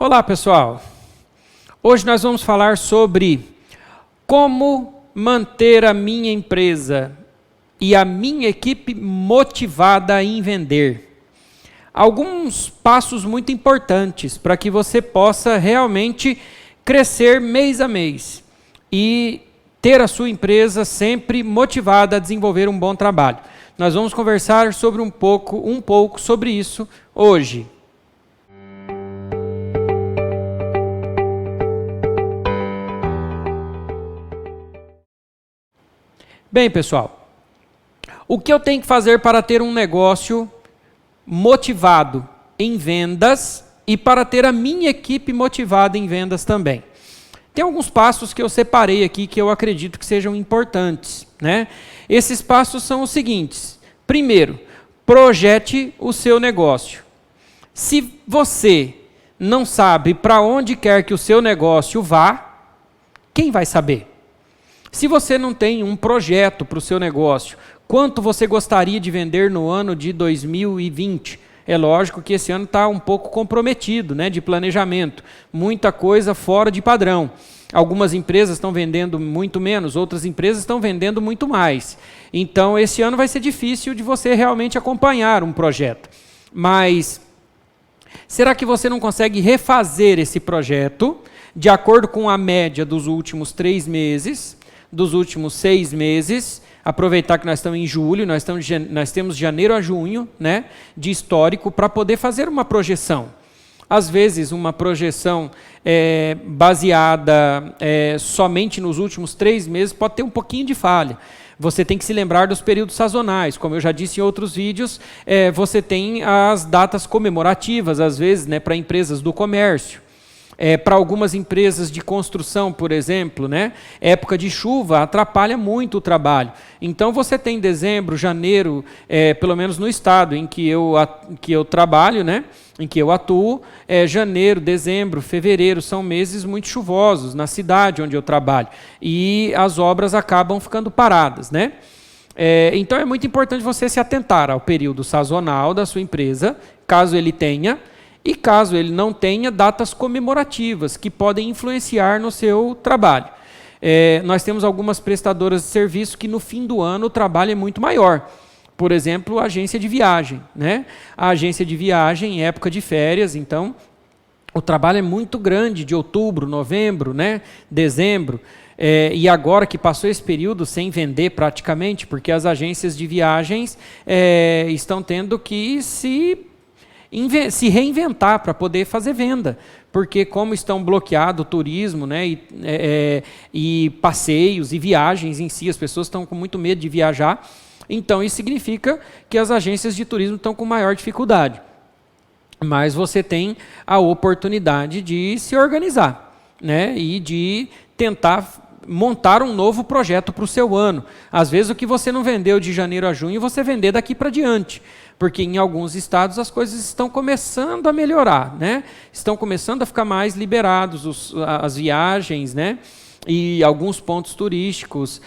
Olá, pessoal. Hoje nós vamos falar sobre como manter a minha empresa e a minha equipe motivada em vender. Alguns passos muito importantes para que você possa realmente crescer mês a mês e ter a sua empresa sempre motivada a desenvolver um bom trabalho. Nós vamos conversar sobre um pouco sobre isso hoje. Bem, pessoal, o que eu tenho que fazer para ter um negócio motivado em vendas e para ter a minha equipe motivada em vendas também? Tem alguns passos que eu separei aqui que eu acredito que sejam importantes, né? Esses passos são os seguintes. Primeiro, projete o seu negócio. Se você não sabe para onde quer que o seu negócio vá, quem vai saber? Se você não tem um projeto para o seu negócio, quanto você gostaria de vender no ano de 2020? É lógico que esse ano está um pouco comprometido, né, de planejamento. Muita coisa fora de padrão. Algumas empresas estão vendendo muito menos, outras empresas estão vendendo muito mais. Então, esse ano vai ser difícil de você realmente acompanhar um projeto. Mas, será que você não consegue refazer esse projeto de acordo com a média dos últimos 3 meses, dos últimos 6 meses, aproveitar que nós estamos em julho, nós temos de janeiro a junho, né, de histórico, para poder fazer uma projeção. Às vezes, uma projeção baseada somente nos últimos 3 meses pode ter um pouquinho de falha. Você tem que se lembrar dos períodos sazonais. Como eu já disse em outros vídeos, você tem as datas comemorativas, às vezes, né, para empresas do comércio. Para algumas empresas de construção, por exemplo, né, época de chuva atrapalha muito o trabalho. Então, você tem dezembro, janeiro, pelo menos no estado em que eu trabalho, né, em que eu atuo, janeiro, dezembro, fevereiro, são meses muito chuvosos na cidade onde eu trabalho. E as obras acabam ficando paradas, né? Então, é muito importante você se atentar ao período sazonal da sua empresa, caso ele tenha, e caso ele não tenha, datas comemorativas que podem influenciar no seu trabalho. Nós temos algumas prestadoras de serviço que no fim do ano o trabalho é muito maior. Por exemplo, a agência de viagem, né? A agência de viagem, em época de férias, então, o trabalho é muito grande, de outubro, novembro, né? Dezembro. E agora que passou esse período sem vender praticamente, porque as agências de viagens estão tendo que se reinventar para poder fazer venda, porque como estão bloqueado o turismo, né, e passeios e viagens em si, as pessoas estão com muito medo de viajar, então isso significa que as agências de turismo estão com maior dificuldade. Mas você tem a oportunidade de se organizar, né, e de tentar montar um novo projeto para o seu ano. Às vezes o que você não vendeu de janeiro a junho, você vender daqui para diante. Porque em alguns estados as coisas estão começando a melhorar, né? Estão começando a ficar mais liberados as viagens, né? E alguns pontos turísticos.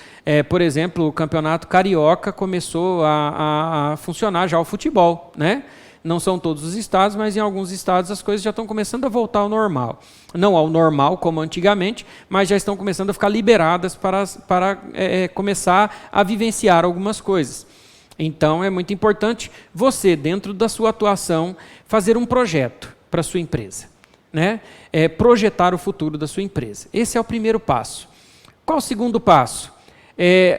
Por exemplo, o Campeonato Carioca começou a funcionar já o futebol, né? Não são todos os estados, mas em alguns estados as coisas já estão começando a voltar ao normal. Não ao normal como antigamente, mas já estão começando a ficar liberadas para começar a vivenciar algumas coisas. Então, é muito importante você, dentro da sua atuação, fazer um projeto para a sua empresa, né? Projetar o futuro da sua empresa. Esse é o primeiro passo. Qual o segundo passo?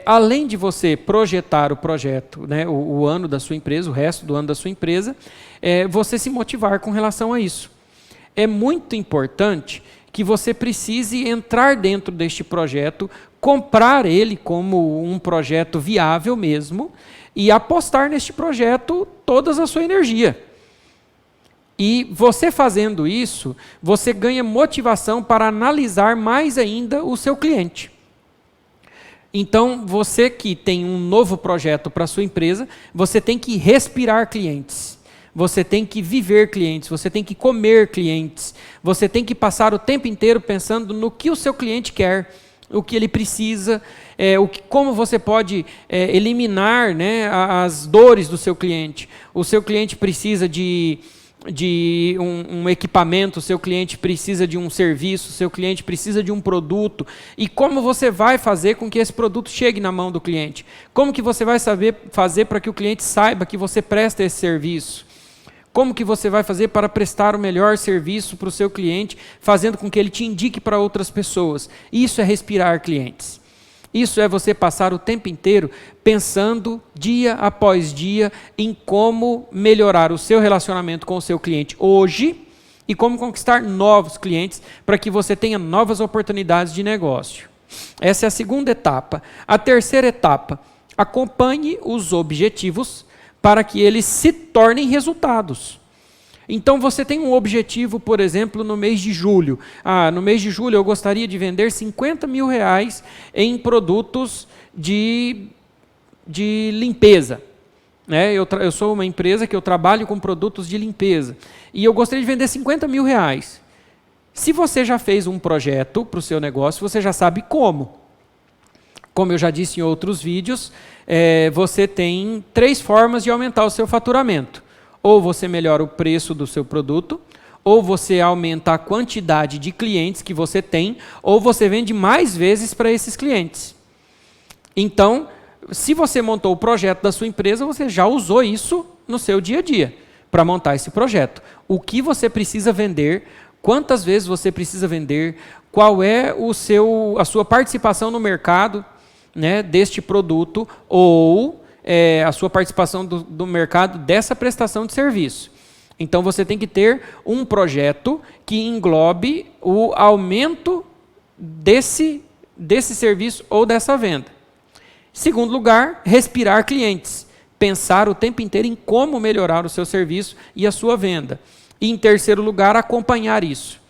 Além de você projetar o projeto, né, o ano da sua empresa, o resto do ano da sua empresa, você se motivar com relação a isso. É muito importante que você precise entrar dentro deste projeto, comprar ele como um projeto viável mesmo, e apostar neste projeto toda a sua energia. E você fazendo isso, você ganha motivação para analisar mais ainda o seu cliente. Então, você que tem um novo projeto para a sua empresa, você tem que respirar clientes. Você tem que viver clientes, você tem que comer clientes. Você tem que passar o tempo inteiro pensando no que o seu cliente quer, o que ele precisa, como você pode eliminar, né, as dores do seu cliente. O seu cliente precisa de um equipamento, seu cliente precisa de um serviço, seu cliente precisa de um produto, e como você vai fazer com que esse produto chegue na mão do cliente? Como que você vai saber fazer para que o cliente saiba que você presta esse serviço? Como que você vai fazer para prestar o melhor serviço para o seu cliente, fazendo com que ele te indique para outras pessoas? Isso é respirar clientes. Isso é você passar o tempo inteiro pensando, dia após dia, em como melhorar o seu relacionamento com o seu cliente hoje e como conquistar novos clientes para que você tenha novas oportunidades de negócio. Essa é a segunda etapa. A terceira etapa, acompanhe os objetivos para que eles se tornem resultados. Então você tem um objetivo, por exemplo, no mês de julho. No mês de julho eu gostaria de vender 50 mil reais em produtos de limpeza. Eu sou uma empresa que eu trabalho com produtos de limpeza. E eu gostaria de vender 50 mil reais. Se você já fez um projeto para o seu negócio, você já sabe como. Como eu já disse em outros vídeos, você tem 3 formas de aumentar o seu faturamento. Ou você melhora o preço do seu produto, ou você aumenta a quantidade de clientes que você tem, ou você vende mais vezes para esses clientes. Então, se você montou o projeto da sua empresa, você já usou isso no seu dia a dia, para montar esse projeto. O que você precisa vender, quantas vezes você precisa vender, qual é a sua participação no mercado, deste produto, ou a sua participação do mercado dessa prestação de serviço. Então você tem que ter um projeto que englobe o aumento desse serviço ou dessa venda. Segundo lugar, respirar clientes. Pensar o tempo inteiro em como melhorar o seu serviço e a sua venda. E em terceiro lugar, acompanhar isso,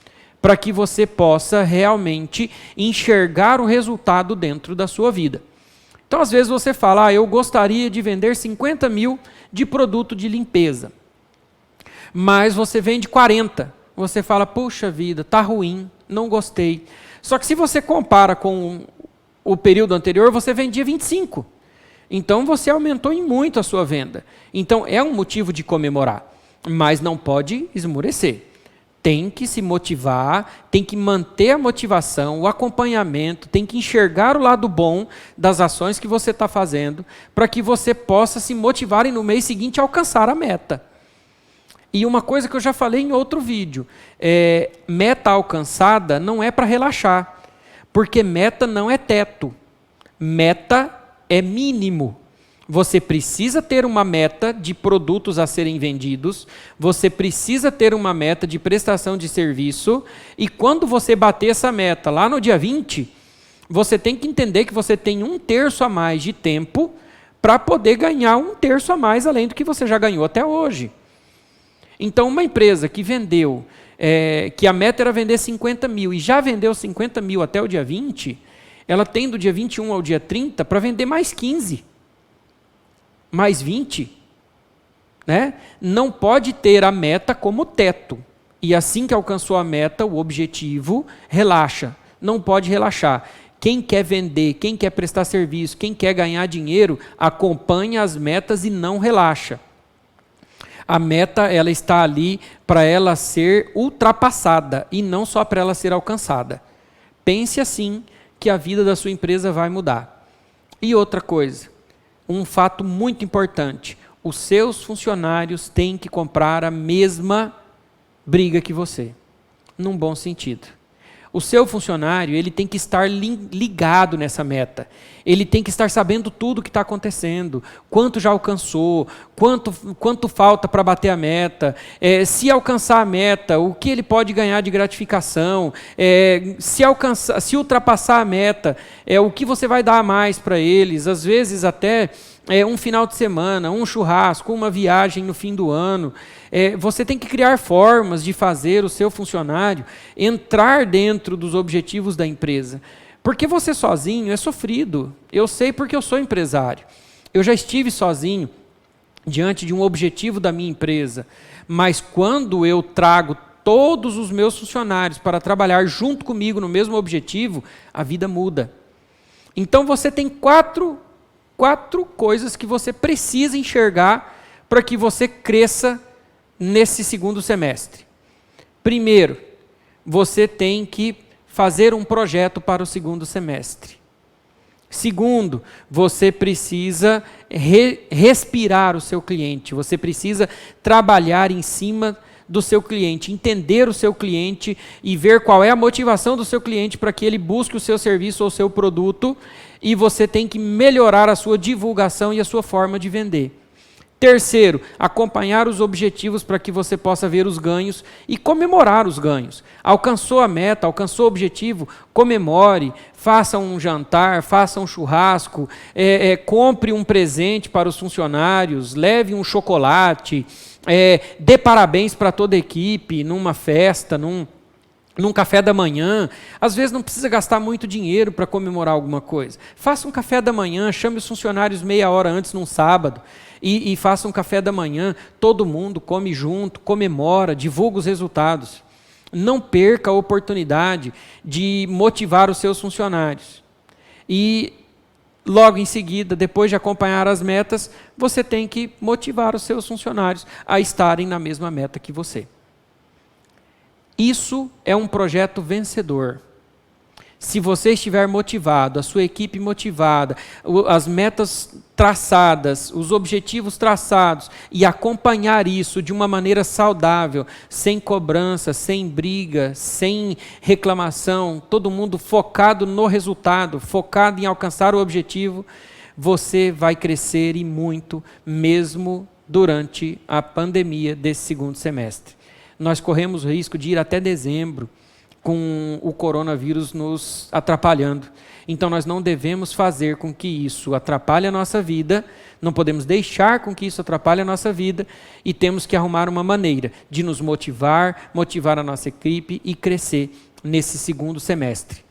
para que você possa realmente enxergar o resultado dentro da sua vida. Então, às vezes você fala, eu gostaria de vender 50 mil de produto de limpeza, mas você vende 40. Você fala, puxa vida, está ruim, não gostei. Só que se você compara com o período anterior, você vendia 25. Então, você aumentou em muito a sua venda. Então, é um motivo de comemorar, mas não pode esmorecer. Tem que se motivar, tem que manter a motivação, o acompanhamento, tem que enxergar o lado bom das ações que você está fazendo, para que você possa se motivar e no mês seguinte alcançar a meta. E uma coisa que eu já falei em outro vídeo, meta alcançada não é para relaxar, porque meta não é teto, meta é mínimo. Você precisa ter uma meta de produtos a serem vendidos, você precisa ter uma meta de prestação de serviço, e quando você bater essa meta lá no dia 20, você tem que entender que você tem 1/3 a mais de tempo para poder ganhar 1/3 a mais além do que você já ganhou até hoje. Então, uma empresa que vendeu, que a meta era vender 50 mil e já vendeu 50 mil até o dia 20, ela tem do dia 21 ao dia 30 para vender mais 15. Mais 20, não pode ter a meta como teto. E assim que alcançou a meta, o objetivo, relaxa. Não pode relaxar. Quem quer vender, quem quer prestar serviço, quem quer ganhar dinheiro, acompanha as metas e não relaxa. A meta, ela está ali para ela ser ultrapassada e não só para ela ser alcançada. Pense assim que a vida da sua empresa vai mudar. E outra coisa, um fato muito importante, os seus funcionários têm que comprar a mesma briga que você, num bom sentido. O seu funcionário, ele tem que estar ligado nessa meta. Ele tem que estar sabendo tudo o que está acontecendo, quanto já alcançou, quanto falta para bater a meta, se alcançar a meta, o que ele pode ganhar de gratificação, se ultrapassar a meta, o que você vai dar a mais para eles, às vezes até um final de semana, um churrasco, uma viagem no fim do ano. Você tem que criar formas de fazer o seu funcionário entrar dentro dos objetivos da empresa. Porque você sozinho é sofrido. Eu sei porque eu sou empresário. Eu já estive sozinho diante de um objetivo da minha empresa. Mas quando eu trago todos os meus funcionários para trabalhar junto comigo no mesmo objetivo, a vida muda. Então você tem quatro coisas que você precisa enxergar para que você cresça nesse segundo semestre? Primeiro, você tem que fazer um projeto para o segundo semestre. Segundo, você precisa respirar o seu cliente, você precisa trabalhar em cima do seu cliente, entender o seu cliente e ver qual é a motivação do seu cliente para que ele busque o seu serviço ou o seu produto, e você tem que melhorar a sua divulgação e a sua forma de vender. Terceiro, acompanhar os objetivos para que você possa ver os ganhos e comemorar os ganhos. Alcançou a meta, alcançou o objetivo, comemore, faça um jantar, faça um churrasco, compre um presente para os funcionários, leve um chocolate, dê parabéns para toda a equipe numa festa, num café da manhã. Às vezes não precisa gastar muito dinheiro para comemorar alguma coisa. Faça um café da manhã, chame os funcionários meia hora antes num sábado e faça um café da manhã, todo mundo come junto, comemora, divulga os resultados. Não perca a oportunidade de motivar os seus funcionários. E logo em seguida, depois de acompanhar as metas, você tem que motivar os seus funcionários a estarem na mesma meta que você. Isso é um projeto vencedor. Se você estiver motivado, a sua equipe motivada, as metas traçadas, os objetivos traçados, e acompanhar isso de uma maneira saudável, sem cobrança, sem briga, sem reclamação, todo mundo focado no resultado, focado em alcançar o objetivo, você vai crescer e muito, mesmo durante a pandemia desse segundo semestre. Nós corremos o risco de ir até dezembro com o coronavírus nos atrapalhando. Então nós não devemos fazer com que isso atrapalhe a nossa vida, não podemos deixar com que isso atrapalhe a nossa vida, e temos que arrumar uma maneira de nos motivar a nossa equipe e crescer nesse segundo semestre.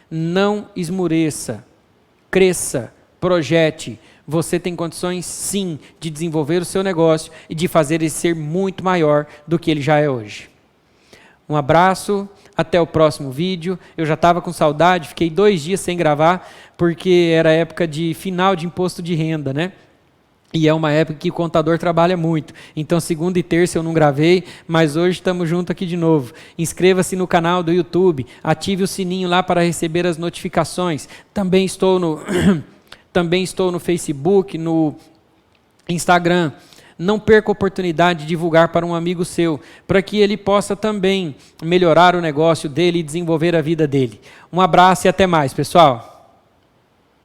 Não esmoreça, cresça, projete. Você tem condições, sim, de desenvolver o seu negócio e de fazer ele ser muito maior do que ele já é hoje. Um abraço, até o próximo vídeo. Eu já estava com saudade, fiquei 2 dias sem gravar, porque era época de final de imposto de renda, né? E é uma época que o contador trabalha muito. Então, segunda e terça eu não gravei, mas hoje estamos juntos aqui de novo. Inscreva-se no canal do YouTube, ative o sininho lá para receber as notificações. Também estou no Facebook, no Instagram. Não perca a oportunidade de divulgar para um amigo seu, para que ele possa também melhorar o negócio dele e desenvolver a vida dele. Um abraço e até mais, pessoal.